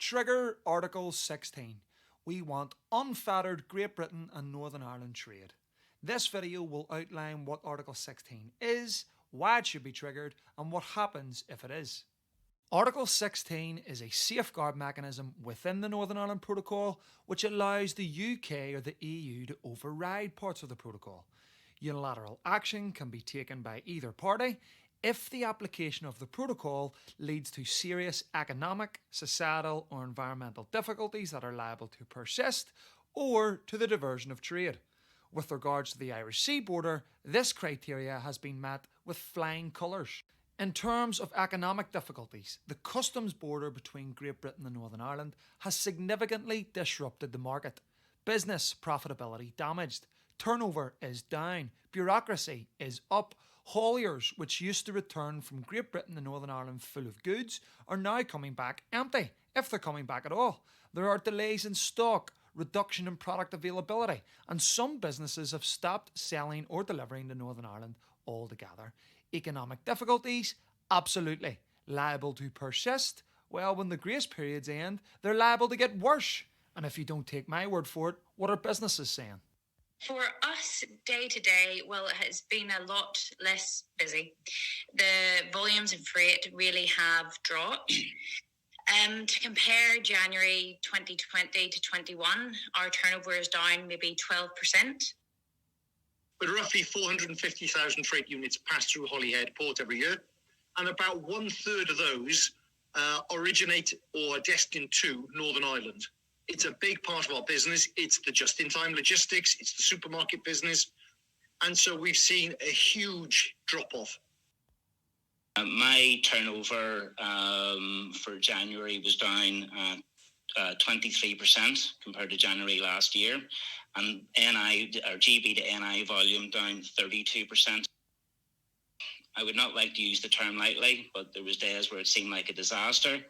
Trigger Article 16. We want unfettered Great Britain and Northern Ireland trade. This video will outline what Article 16 is, why it should be triggered, and what happens if it is. Article 16 is a safeguard mechanism within the Northern Ireland Protocol which allows the UK or the EU to override parts of the protocol. Unilateral action can be taken by either party if the application of the protocol leads to serious economic, societal or environmental difficulties that are liable to persist or to the diversion of trade. With regards to the Irish Sea border, this criteria has been met with flying colours. In terms of economic difficulties, the customs border between Great Britain and Northern Ireland has significantly disrupted the market. Business profitability damaged, turnover is down, bureaucracy is up. Hauliers, which used to return from Great Britain and Northern Ireland full of goods, are now coming back empty, if they're coming back at all. There are delays in stock, reduction in product availability, and some businesses have stopped selling or delivering to Northern Ireland altogether. Economic difficulties? Absolutely. Liable to persist? Well, when the grace periods end, they're liable to get worse. And if you don't take my word for it, what are businesses saying? For us, day to day, well, it has been a lot less busy. The volumes of freight really have dropped. To compare January 2020 to 21, our turnover is down maybe 12%. But roughly 450,000 freight units pass through Holyhead Port every year, and about 1/3 of those originate or are destined to Northern Ireland. It's a big part of our business. It's the just-in-time logistics, it's the supermarket business, and so we've seen a huge drop-off. My turnover for January was down 23% compared to January last year, and GB to NI volume down 32%. I would not like to use the term lightly, but there was days where it seemed like a disaster.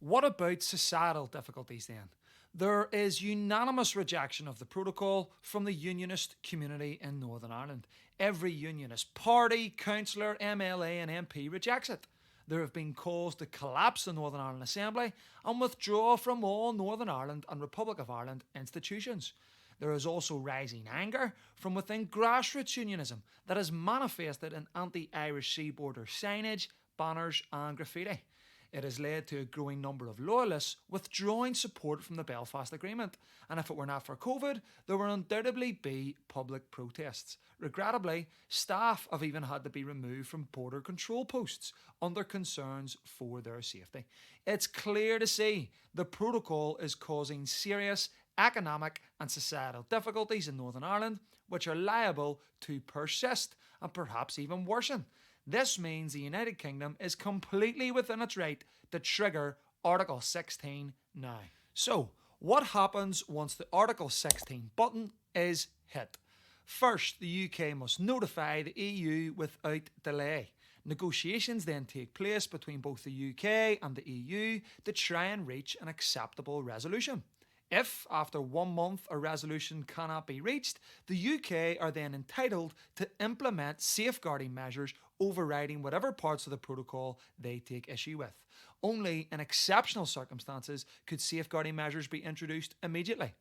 What about societal difficulties then? There is unanimous rejection of the protocol from the unionist community in Northern Ireland. Every unionist party, councillor, MLA and MP rejects it. There have been calls to collapse the Northern Ireland Assembly and withdraw from all Northern Ireland and Republic of Ireland institutions. There is also rising anger from within grassroots unionism that is manifested in anti-Irish Sea border signage, banners and graffiti. It has led to a growing number of loyalists withdrawing support from the Belfast Agreement, and if it were not for COVID, there would undoubtedly be public protests. Regrettably, staff have even had to be removed from border control posts under concerns for their safety. It's clear to see the protocol is causing serious economic and societal difficulties in Northern Ireland, which are liable to persist and perhaps even worsen. This means the United Kingdom is completely within its right to trigger Article 16 now. So, what happens once the Article 16 button is hit? First, the UK must notify the EU without delay. Negotiations then take place between both the UK and the EU to try and reach an acceptable resolution. If, after 1 month, a resolution cannot be reached, the UK are then entitled to implement safeguarding measures overriding whatever parts of the protocol they take issue with. Only in exceptional circumstances could safeguarding measures be introduced immediately.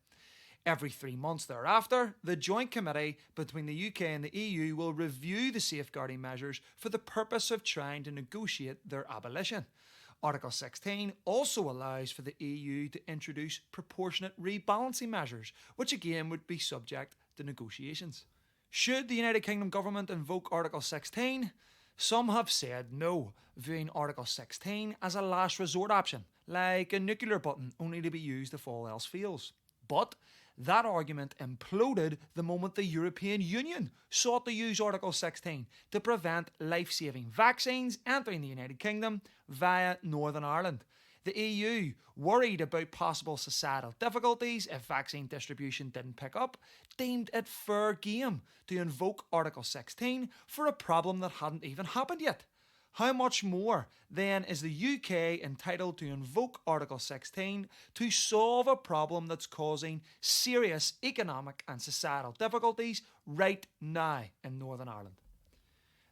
Every 3 months thereafter, the joint committee between the UK and the EU will review the safeguarding measures for the purpose of trying to negotiate their abolition. Article 16 also allows for the EU to introduce proportionate rebalancing measures, which again would be subject to negotiations. Should the United Kingdom government invoke Article 16? Some have said no, viewing Article 16 as a last resort option, like a nuclear button only to be used if all else fails. But that argument imploded the moment the European Union sought to use Article 16 to prevent life-saving vaccines entering the United Kingdom via Northern Ireland. The EU, worried about possible societal difficulties if vaccine distribution didn't pick up, deemed it fair game to invoke Article 16 for a problem that hadn't even happened yet. How much more, then, is the UK entitled to invoke Article 16 to solve a problem that's causing serious economic and societal difficulties right now in Northern Ireland?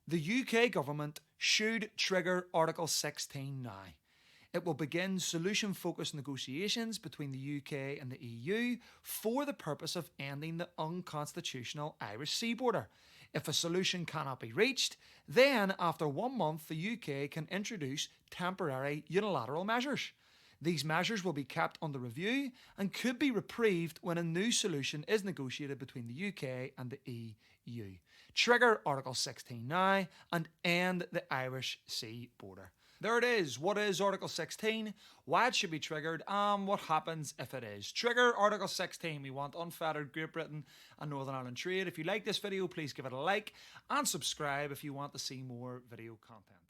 The UK government should trigger Article 16 now. It will begin solution-focused negotiations between the UK and the EU for the purpose of ending the unconstitutional Irish sea border. If a solution cannot be reached, then after 1 month the UK can introduce temporary unilateral measures. These measures will be kept under review and could be reprieved when a new solution is negotiated between the UK and the EU. Trigger Article 16 now and end the Irish sea border. There it is. What is Article 16? Why it should be triggered and what happens if it is. Trigger Article 16. We want unfettered Great Britain and Northern Ireland trade. If you like this video, please give it a like and subscribe if you want to see more video content.